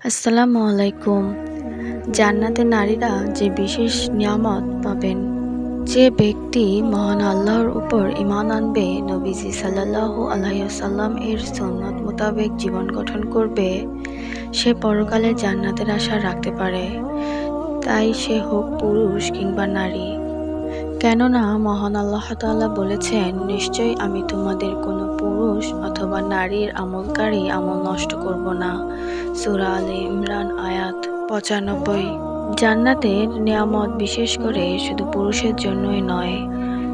আসসালামু আলাইকুম। জান্নাতে নারীরা যে বিশেষ নিয়ামত পাবেন। যে ব্যক্তি মহান আল্লাহর উপর ঈমান আনবে, নবীজি সাল্লাল্লাহু আলাইহি ওয়াসাল্লাম এর সুন্নত মোতাবেক জীবন গঠন করবে, সে পরকালে জান্নাতের আশা রাখতে পারে, তাই সে হোক পুরুষ কিংবা নারী। কেননা মহান আল্লাহ তাআলা বলেছেন, নিশ্চয়ই আমি তোমাদের কোনো পুরুষ অথবা নারীর আমলকারী আমল নষ্ট করব না। সূরা আলে ইমরান আয়াত ৯৫। জান্নাতের নিয়ামত বিশেষ করে শুধু পুরুষের জন্যই নয়,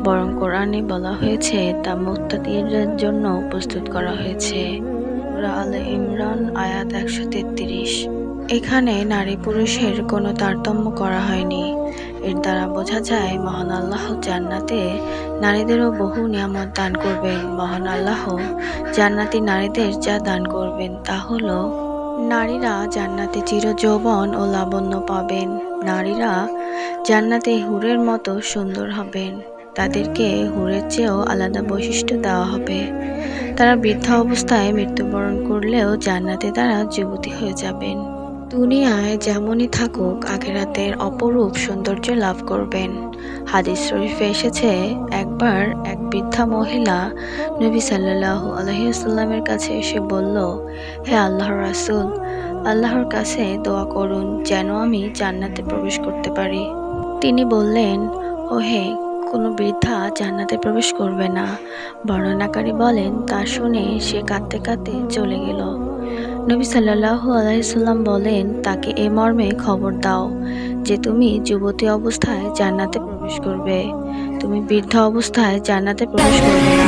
বরং কোরআনে বলা হয়েছে তা মুত্তাকিদের জন্য প্রস্তুত করা হয়েছে। সূরা আলে ইমরান আয়াত ১৩৩। এখানে নারী পুরুষের কোনো তারতম্য করা হয়নি। এর দ্বারা বোঝা যায় মহান আল্লাহ জান্নাতে নারীদেরও বহু নিয়ামত দান করবেন। মহান আল্লাহ জান্নাতি নারীদের যা দান করবেন তা হলো, নারীরা জান্নাতে চিরযৌবন ও লাবণ্য পাবেন। নারীরা জান্নাতে হুরের মতো সুন্দর হবেন। তাদেরকে হুরের চেয়েও আলাদা বৈশিষ্ট্য দেওয়া হবে। তারা বৃদ্ধা অবস্থায় মৃত্যুবরণ করলেও জান্নাতে তারা যুবতী হয়ে যাবেন। দুনিয়ায় যেমনই থাকুক, আখিরাতের অপরূপ সৌন্দর্য লাভ করবেন। হাদিস শরীফে এসেছে, একবার এক বৃদ্ধা মহিলা নবী সাল্লাল্লাহু আলাইহি ওয়াসাল্লামের কাছে এসে বলল, হে আল্লাহর রাসূল, আল্লাহর কাছে দোয়া করুন যেন আমি জান্নাতে প্রবেশ করতে পারি। তিনি বললেন, ও হে, কোনো বৃদ্ধা জান্নাতে প্রবেশ করবে না। বর্ণনাকারী বলেন, তা শুনে সে কাঁদতে কাঁদতে চলে গেল। নবী সাল্লাল্লাহু আলাইহি সাল্লাম বলেন, তাকে এ মর্মে খবর দাও যে তুমি যুবতী অবস্থায় জান্নাতে প্রবেশ করবে, তুমি বৃদ্ধ অবস্থায় জান্নাতে প্রবেশ করবে না।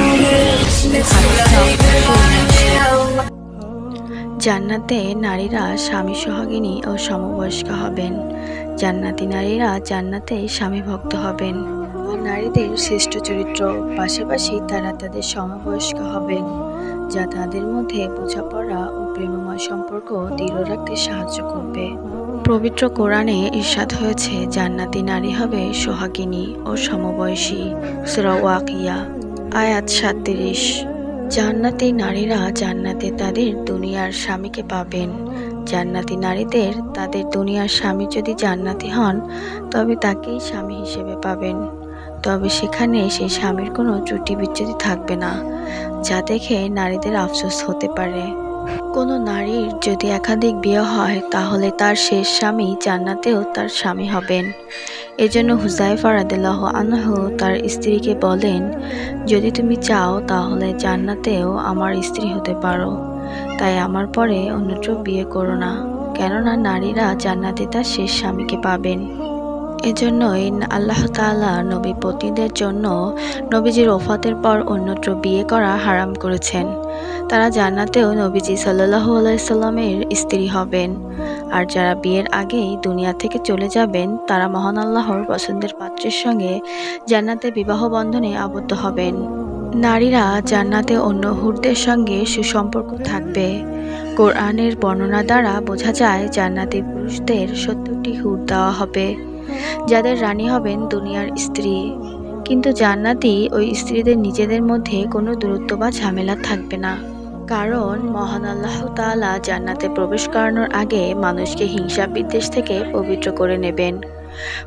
জান্নাতে নারীরা স্বামী সোহাগিনী ও সমবয়স্কা হবেন। জান্নাতি নারীরা জান্নাতে স্বামী ভক্ত হবেন। নারীদের শ্রেষ্ঠ চরিত্র, পাশাপাশি তারা তাদের সমবয়স্কা হবেন, যা তাদের মধ্যে বোঝাপড়া ও প্রেমময় সম্পর্ক দৃঢ় রাখতে সাহায্য করবে। পবিত্র কোরআনে ইরশাদ হয়েছে, জান্নাতি নারী হবে সোহাগিনী ও সমবয়সী। সূরা ওয়াকিয়া আয়াত ৩৭। জান্নাতি নারীরা জান্নাতে তাদের দুনিয়ার স্বামীকে পাবেন। জান্নাতি নারীদের তাদের দুনিয়ার স্বামী যদি জান্নাতি হন, তবে তাকেই স্বামী হিসেবে পাবেন। তবে সেখানে সেই স্বামীর কোনো ত্রুটি বিচ্যুতি থাকবে না, যা দেখে নারীদের আফসোস হতে পারে। কোনো নারীর যদি একাধিক বিয়ে হয়, তাহলে তার শেষ স্বামী জান্নাতেও তার স্বামী হবেন। এজন্য হুযায়ফা রাদিয়াল্লাহু আনহু তার স্ত্রীকে বলেন, যদি তুমি চাও তাহলে জান্নাতেও আমার স্ত্রী হতে পারো, তাই আমার পরে অন্যত্র বিয়ে করো না। কেননা নারীরা জান্নাতে তার শেষ স্বামীকে পাবেন। এজন্যই আল্লাহ তাআলা নবী পত্নীদের জন্য নবীজির ওফাতের পর অন্যত্র বিয়ে করা হারাম করেছেন। তারা জান্নাতেও নবীজি সাল্লাল্লাহু আলাইহি সাল্লামের স্ত্রী হবেন। আর যারা বিয়ের আগেই দুনিয়া থেকে চলে যাবেন, তারা মহান আল্লাহর পছন্দের পাত্রের সঙ্গে জান্নাতে বিবাহ বন্ধনে আবদ্ধ হবেন। নারীরা জান্নাতে অন্য হুরদের সঙ্গে সুসম্পর্ক থাকবে। কোরআনের বর্ণনা দ্বারা বোঝা যায়, জান্নাতি পুরুষদের ৭০টি হুর দেওয়া হবে, যাদের রানী হবেন দুনিয়ার স্ত্রী। কিন্তু জান্নাতি ওই স্ত্রীদের নিজেদের মধ্যে কোনো দূরত্ব বা ঝামেলা থাকবে না। কারণ মহান আল্লাহ তাআলা জান্নাতে প্রবেশ করানোর আগে মানুষকে হিংসা বিদ্বেষ থেকে পবিত্র করে নেবেন।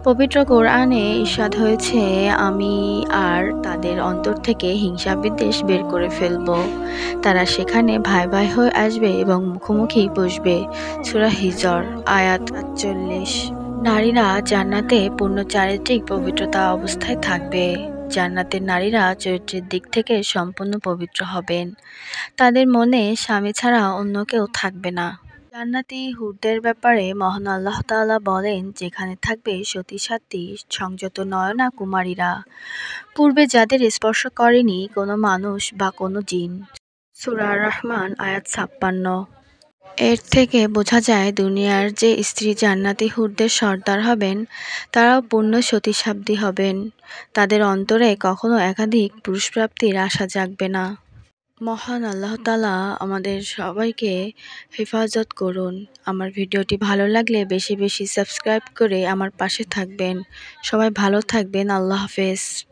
পবিত্র কোরআনে ইরশাদ হয়েছে, আমি আর তাদের অন্তর থেকে হিংসা বিদ্বেষ বের করে ফেলব। তারা সেখানে ভাই ভাই হয়ে আসবে এবং মুখোমুখি বসবে। সূরা হিজর আয়াত ৪৮। নারীরা জান্নাতে পূর্ণ চারিত্রিক পবিত্রতা অবস্থায় থাকবে। জান্নাতের নারীরা চরিত্রের দিক থেকে সম্পূর্ণ পবিত্র হবেন। তাদের মনে স্বামী ছাড়া অন্য কেউ থাকবে না। জান্নাতি হুরদের ব্যাপারে মহান আল্লাহ তাআলা বলেন, যেখানে থাকবে সতী সাধ্বী সংযত নয়না কুমারীরা, পূর্বে যাদের স্পর্শ করেনি কোনো মানুষ বা কোনো জিন। সূরা আর-রাহমান আয়াত ৫৬। এর থেকে বোঝা যায়, দুনিয়ার যে স্ত্রী জান্নাতি হুরদের সর্দার হবেন, তারাও পূর্ণ সতী সাধ্বী হবেন। তাদের অন্তরে কখনো একাধিক পুরুষপ্রাপ্তির আশা জাগবে না। মহান আল্লাহ তাআলা আমাদের সবাইকে হেফাজত করুন। আমার ভিডিওটি ভালো লাগলে বেশি বেশি সাবস্ক্রাইব করে আমার পাশে থাকবেন। সবাই ভালো থাকবেন। আল্লাহ হাফেজ।